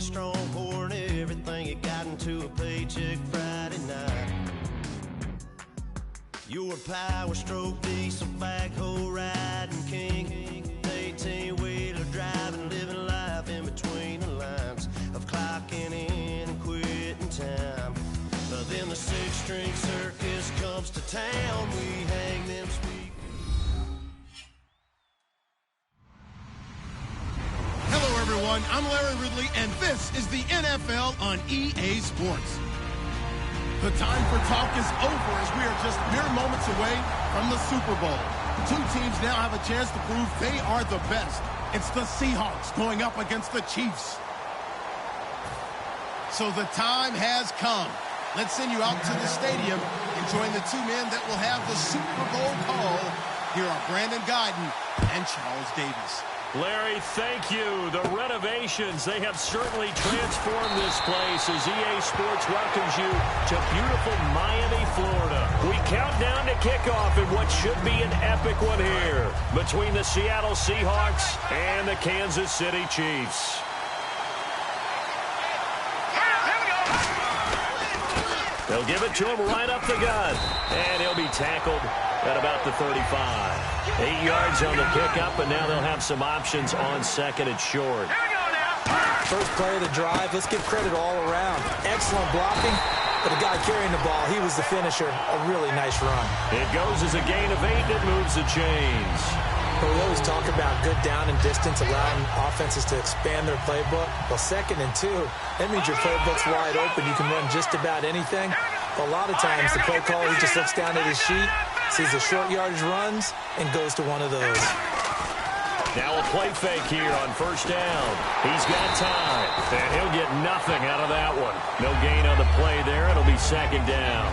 a strong pour and everything you got into a paycheck Friday night. You're a power stroke, diesel backhoe riding king, 18-wheeler driving, living life in between the lines of clocking in and quitting time. But then the six-string circus comes to town, we hang them speakers. Hello, everyone. I'm Larry Ridley, and this is the NFL on EA Sports. The time for talk is over as we are just mere moments away from the Super Bowl. Two teams now have a chance to prove they are the best. It's the Seahawks going up against the Chiefs. So the time has come. Let's send you out to the stadium and join the two men that will have the Super Bowl call. Here are Brandon Guyton and Charles Davis. Larry, thank you. The renovations, they have certainly transformed this place as EA Sports welcomes you to beautiful Miami, Florida. We count down to kickoff in what should be an epic one here between the Seattle Seahawks and the Kansas City Chiefs. They'll give it to him right up the gut, and he'll be tackled at about the 35. 8 yards on the pickup, and now they'll have some options on second and short. First play of the drive, let's give credit all around. Excellent blocking, but the guy carrying the ball, he was the finisher. A really nice run. It goes as a gain of 8, and it moves the chains. But we always talk about good down and distance, allowing offenses to expand their playbook. Well, 2nd and 2, that means your playbook's wide open. You can run just about anything. But a lot of times, the play caller, he just looks down at his sheet, sees the short yardage runs, and goes to one of those. Now a play fake here on first down. He's got time, and he'll get nothing out of that one. No gain on the play there. It'll be 2nd down.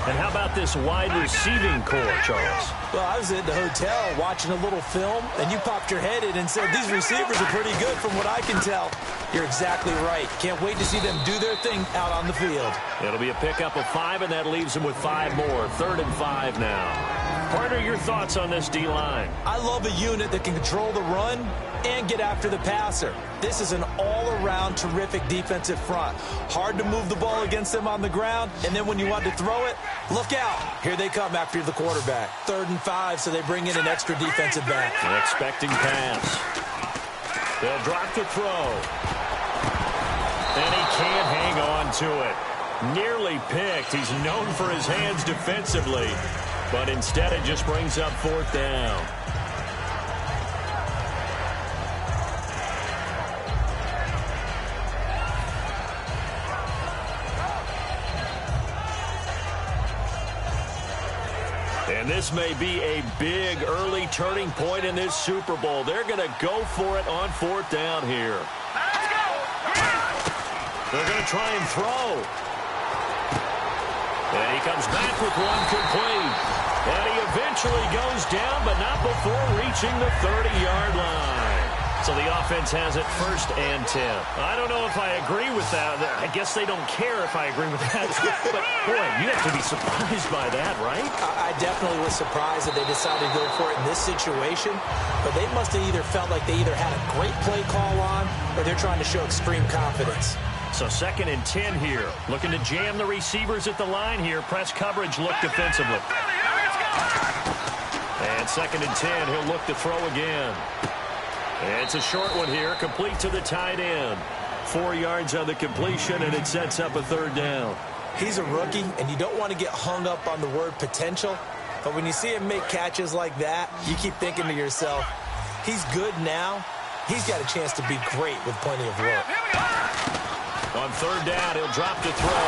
And how about this wide receiving core, Charles? Well, I was at the hotel watching a little film, and you popped your head in and said, these receivers are pretty good from what I can tell. You're exactly right. Can't wait to see them do their thing out on the field. It'll be a pickup of 5, and that leaves them with 5 more. 3rd and 5 now. Partner, your thoughts on this D-line? I love a unit that can control the run and get after the passer. This is an all-around terrific defensive front. Hard to move the ball against them on the ground, and then when you want to throw it, look out. Here they come after the quarterback. 3rd and 5, so they bring in an extra defensive back. An expecting pass. They'll drop the throw. And he can't hang on to it. Nearly picked. He's known for his hands defensively, but instead it just brings up 4th down. And this may be a big early turning point in this Super Bowl. They're going to go for it on 4th down here. They're going to try and throw. And he comes back with one complete. And he eventually goes down, but not before reaching the 30-yard line. So the offense has it 1st and 10. I don't know if I agree with that. I guess they don't care if I agree with that. But, boy, you have to be surprised by that, right? I definitely was surprised that they decided to go for it in this situation. But they must have either felt like they either had a great play call on or they're trying to show extreme confidence. So 2nd and 10 here. Looking to jam the receivers at the line here. Press coverage look defensively. And 2nd and 10, he'll look to throw again. It's a short one here, complete to the tight end. 4 yards on the completion, and it sets up a 3rd down. He's a rookie, and you don't want to get hung up on the word potential. But when you see him make catches like that, you keep thinking to yourself, he's good now. He's got a chance to be great with plenty of work. On 3rd down, he'll drop to throw.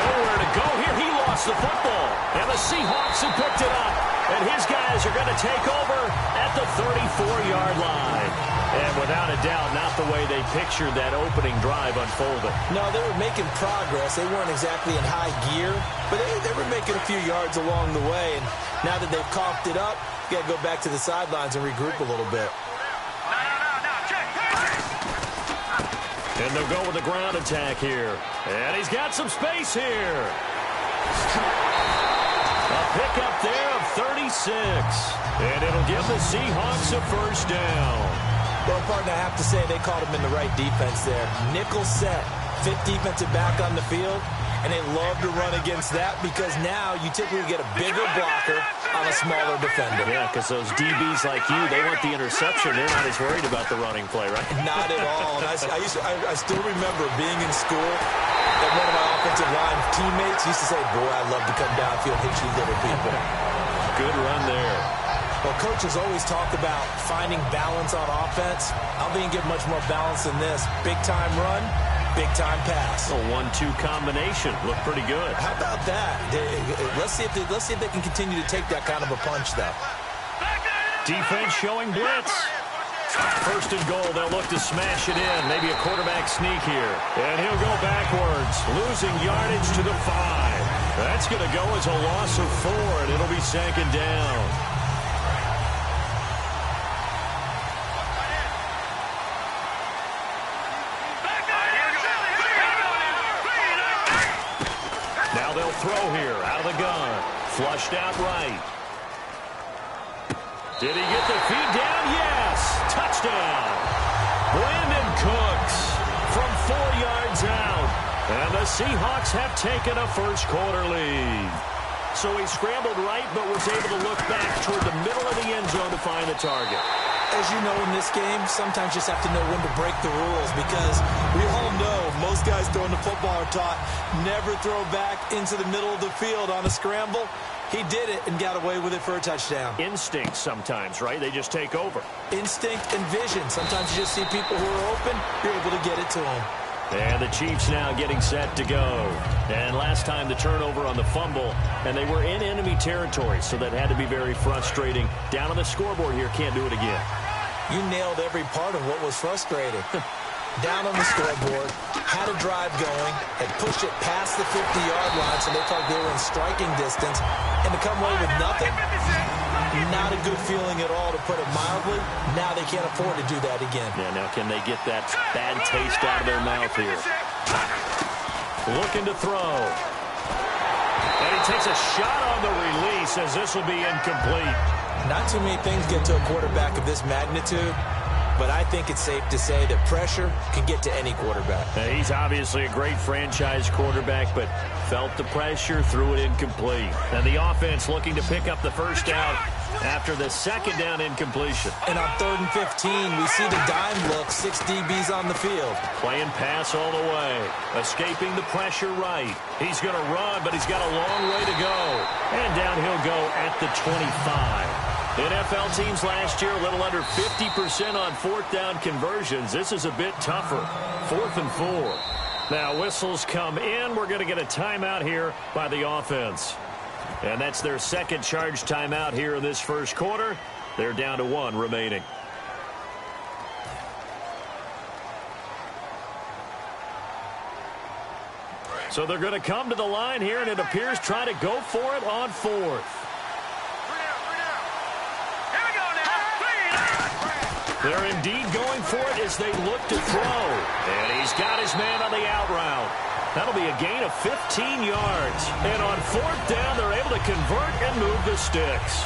Nowhere to go here. He lost the football. And the Seahawks have picked it up. And his guys are going to take over at the 34-yard line. And without a doubt, not the way they pictured that opening drive unfolding. No, they were making progress. They weren't exactly in high gear, but they were making a few yards along the way. And now that they've coughed it up, you got to go back to the sidelines and regroup a little bit. And they'll go with the ground attack here. And he's got some space here. A pickup there of 36. And it'll give the Seahawks a 1st down. Well, partner, I have to say they called him in the right defense there. Nickel set, fifth defensive back on the field, and they love to run against that because now you typically get a bigger blocker on a smaller defender. Yeah, because those DBs like you, they want the interception. They're not as worried about the running play, right? Not at all. And I still remember being in school and one of my offensive line teammates used to say, boy, I'd love to come downfield and hit you little people. Good run there. Well, coaches always talk about finding balance on offense. I don't think you get much more balance than this. Big-time run, big-time pass. A 1-2 combination. Looked pretty good. How about that? Let's see if they can continue to take that kind of a punch, though. Defense showing blitz. First and goal, they'll look to smash it in. Maybe a quarterback sneak here. And he'll go backwards, losing yardage to the 5. That's going to go as a loss of 4, and it'll be second down. Now they'll throw here, out of the gun. Flushed out right. Did he get the feet down? Yes! Touchdown! Brandon Cooks from 4 yards out. And the Seahawks have taken a first-quarter lead. So he scrambled right, but was able to look back toward the middle of the end zone to find the target. As you know, in this game, sometimes you just have to know when to break the rules because we all know most guys throwing the football are taught never throw back into the middle of the field on a scramble. He did it and got away with it for a touchdown. Instinct sometimes, right? They just take over. Instinct and vision. Sometimes you just see people who are open, you're able to get it to them. And the Chiefs now getting set to go. And last time the turnover on the fumble, and they were in enemy territory, so that had to be very frustrating. Down on the scoreboard here, can't do it again. You nailed every part of what was frustrating. Down on the scoreboard, had a drive going, had pushed it past the 50-yard line, so they thought they were in striking distance, and to come away with nothing, not a good feeling at all, to put it mildly. Now they can't afford to do that again. Yeah, now can they get that bad taste out of their mouth here? Looking to throw. And he takes a shot on the release as this will be incomplete. Not too many things get to a quarterback of this magnitude, but I think it's safe to say that pressure can get to any quarterback. He's obviously a great franchise quarterback, but felt the pressure, threw it incomplete. And the offense looking to pick up the first down after the second down incompletion. And on 3rd and 15, we see the dime look, 6 DBs on the field. Playing pass all the way, escaping the pressure right. He's going to run, but he's got a long way to go. And down he'll go at the 25. NFL teams last year a little under 50% on 4th down conversions. This is a bit tougher. 4th and 4. Now whistles come in. We're going to get a timeout here by the offense. And that's their second charge timeout here in this first quarter. They're down to 1 remaining. So they're going to come to the line here, and it appears try to go for it on 4th. They're indeed going for it as they look to throw. And he's got his man on the out route. That'll be a gain of 15 yards. And on 4th down, they're able to convert and move the sticks.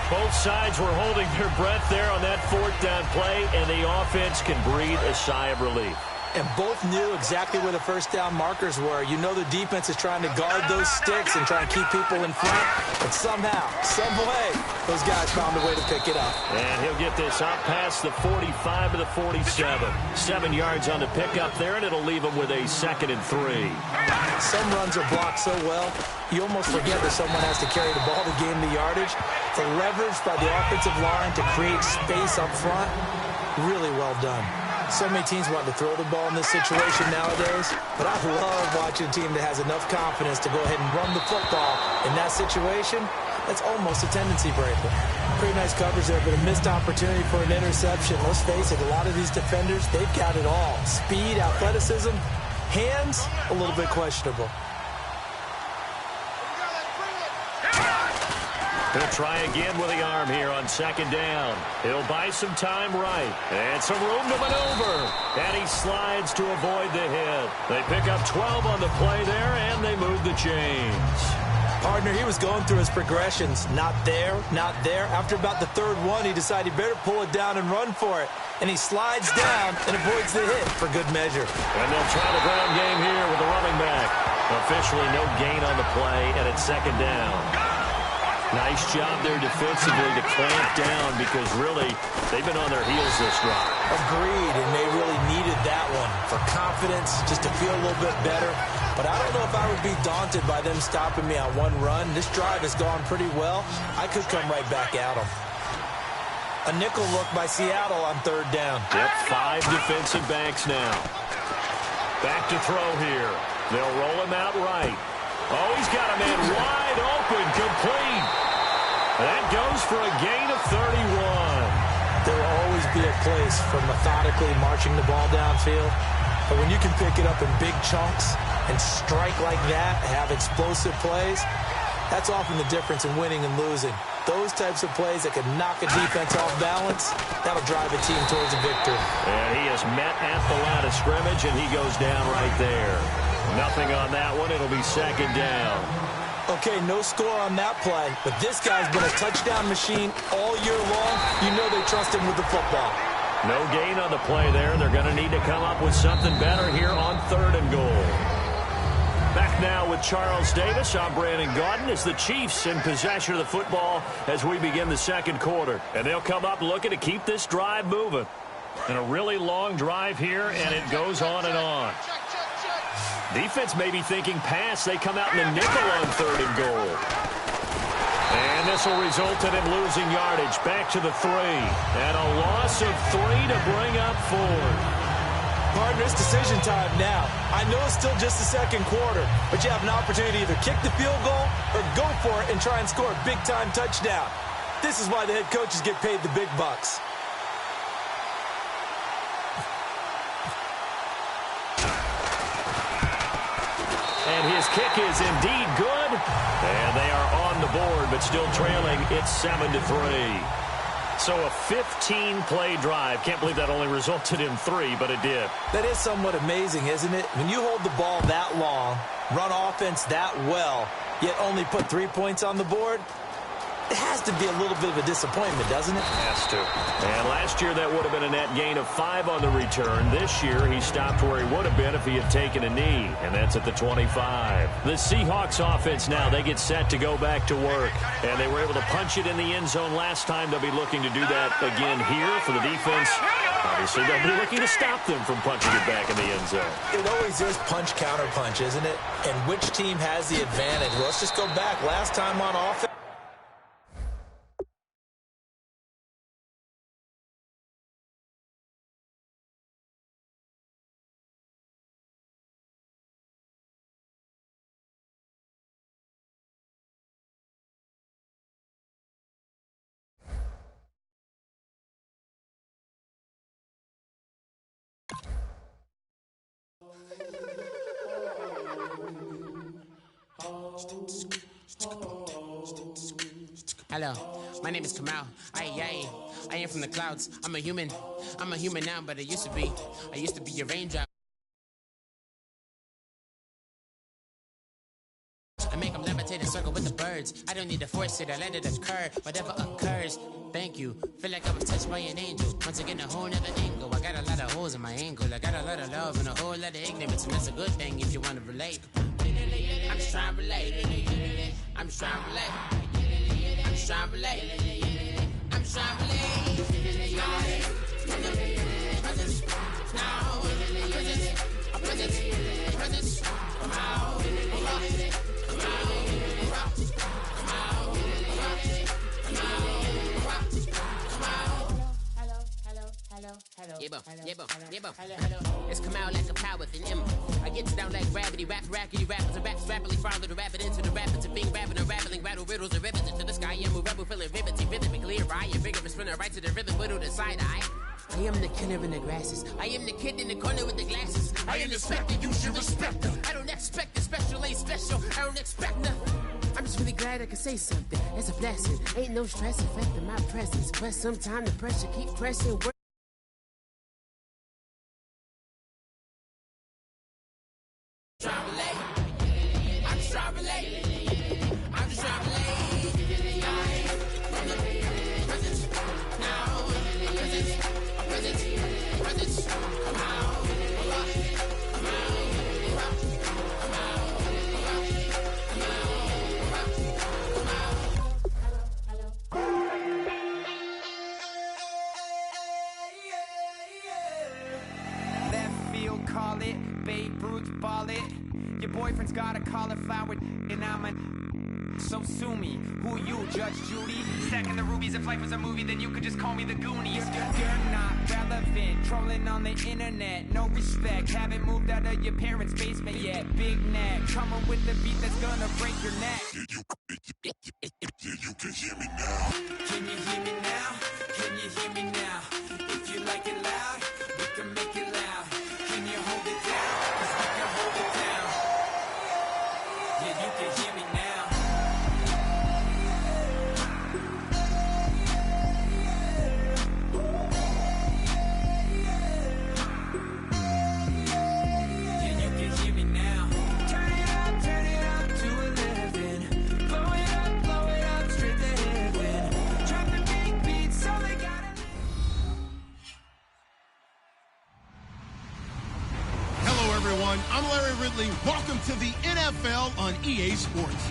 Both sides were holding their breath there on that 4th down play, and the offense can breathe a sigh of relief. And both knew exactly where the first down markers were. You know the defense is trying to guard those sticks and try and keep people in front. But somehow, some way, those guys found a way to pick it up. And he'll get this up past the 45 to the 47. 7 yards on the pickup there, and it'll leave him with a 2nd and 3. Some runs are blocked so well, you almost forget that someone has to carry the ball to gain the yardage. The leverage by the offensive line to create space up front, really well done. So many teams want to throw the ball in this situation nowadays, but I love watching a team that has enough confidence to go ahead and run the football. In that situation, that's almost a tendency breaker. Pretty nice coverage there, but a missed opportunity for an interception. Let's face it, a lot of these defenders, they've got it all. Speed, athleticism, hands, a little bit questionable. He'll try again with the arm here on 2nd down. He'll buy some time right. And some room to maneuver. And he slides to avoid the hit. They pick up 12 on the play there, and they move the chains. Partner, he was going through his progressions. Not there, not there. After about the third one, he decided he better pull it down and run for it. And he slides down and avoids the hit for good measure. And they'll try the ground game here with the running back. Officially no gain on the play, and it's second down. Nice job there defensively to clamp down because really they've been on their heels this drive. Agreed, and they really needed that one for confidence, just to feel a little bit better. But I don't know if I would be daunted by them stopping me on one run. This drive has gone pretty well. I could come right back at them. A nickel look by Seattle on third down. Yep, 5 defensive backs now. Back to throw here. They'll roll him out right. Oh, he's got a man wide open, complete. That goes for a gain of 31. There will always be a place for methodically marching the ball downfield. But when you can pick it up in big chunks and strike like that, have explosive plays, that's often the difference in winning and losing. Those types of plays that can knock a defense off balance, that'll drive a team towards a victory. And he is met at the line of scrimmage, and he goes down right there. Nothing on that one. It'll be second down. Okay, no score on that play, but this guy's been a touchdown machine all year long. You know they trust him with the football. No gain on the play there. They're going to need to come up with something better here on 3rd and goal. Back now with Charles Davis. I'm Brandon Gaudin as the Chiefs in possession of the football as we begin the second quarter. And they'll come up looking to keep this drive moving. And a really long drive here, and it goes on and on. Defense may be thinking pass. They come out in the nickel on 3rd and goal. And this will result in him losing yardage. Back to the 3. And a loss of 3 to bring up 4. Partner, it's decision time now. I know it's still just the second quarter, but you have an opportunity to either kick the field goal or go for it and try and score a big-time touchdown. This is why the head coaches get paid the big bucks. And his kick is indeed good. And they are on the board, but still trailing. It's 7-3. So a 15-play drive. Can't believe that only resulted in 3, but it did. That is somewhat amazing, isn't it? When you hold the ball that long, run offense that well, yet only put 3 points on the board, it has to be a little bit of a disappointment, doesn't it? Has to. And last year, that would have been a net gain of 5 on the return. This year, he stopped where he would have been if he had taken a knee, and that's at the 25. The Seahawks offense now, they get set to go back to work. And they were able to punch it in the end zone last time. They'll be looking to do that again here for the defense. Obviously, they'll be looking to stop them from punching it back in the end zone. It always is punch-counter-punch, isn't it? And which team has the advantage? Well, let's just go back. Last time on offense, Hello, my name is Kamal. I am from the clouds. I'm a human now, but I used to be a raindrop. I make them levitate and circle with the birds. I don't need to force it, I let it occur. Whatever occurs, thank you. Feel like I was touched by an angel. Once again, a whole nother angle. I got a lot of holes in my ankle. I got a lot of love and a whole lot of ignorance. And that's a good thing if you want to relate. I'm just trying to relate. I'm just trying to relate. I'm just trying to relate. I'm just trying to relate. Presence. Now. Presence. Come out. It's come out like a power with an M. I get down like gravity, rackety rappers and raps rapidly follow the rapid into the rapids of being rapping and rattling, rattle riddles and rivets into the sky. I'm a rebel feeling vivid and clear. I am vigorous, spinner right to the rhythm, widow to side eye. I am the killer in the grasses. I am the kid in the corner with the glasses. I am the specter, you should respect them. I don't expect the special, ain't special. I don't expect nothing. I'm just really glad I can say something. It's a blessing. Ain't no stress affecting my presence. But sometimes the pressure keep pressing. call it. Babe Ruth, ball it. Your boyfriend's got a cauliflower, and I'm a... So sue me. Who you, Judge Judy? Stacking the rubies. If life was a movie, then you could just call me the Goonies. You're not relevant. Trolling on the internet. No respect. Haven't moved out of your parents' basement yet. Big neck. Coming with the beat that's gonna break your neck. You can hear me now. Can you hear me now? Can you hear me now? If you like it loud, we can make it loud. Can you hold it down? 'Cause we can hold it down. Yeah, you can hear me now. Yeah, you can hear me now. Turn it up to 11. Blow it up, straight to heaven. Dropping big beats, all they gotta. Hello, everyone. I'm Larry Ridley. Welcome to the NFL on EA Sports.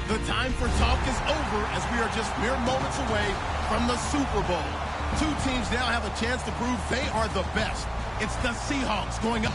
The time for talk is over as we are just mere moments away from the Super Bowl. Two teams now have a chance to prove they are the best. It's the Seahawks going up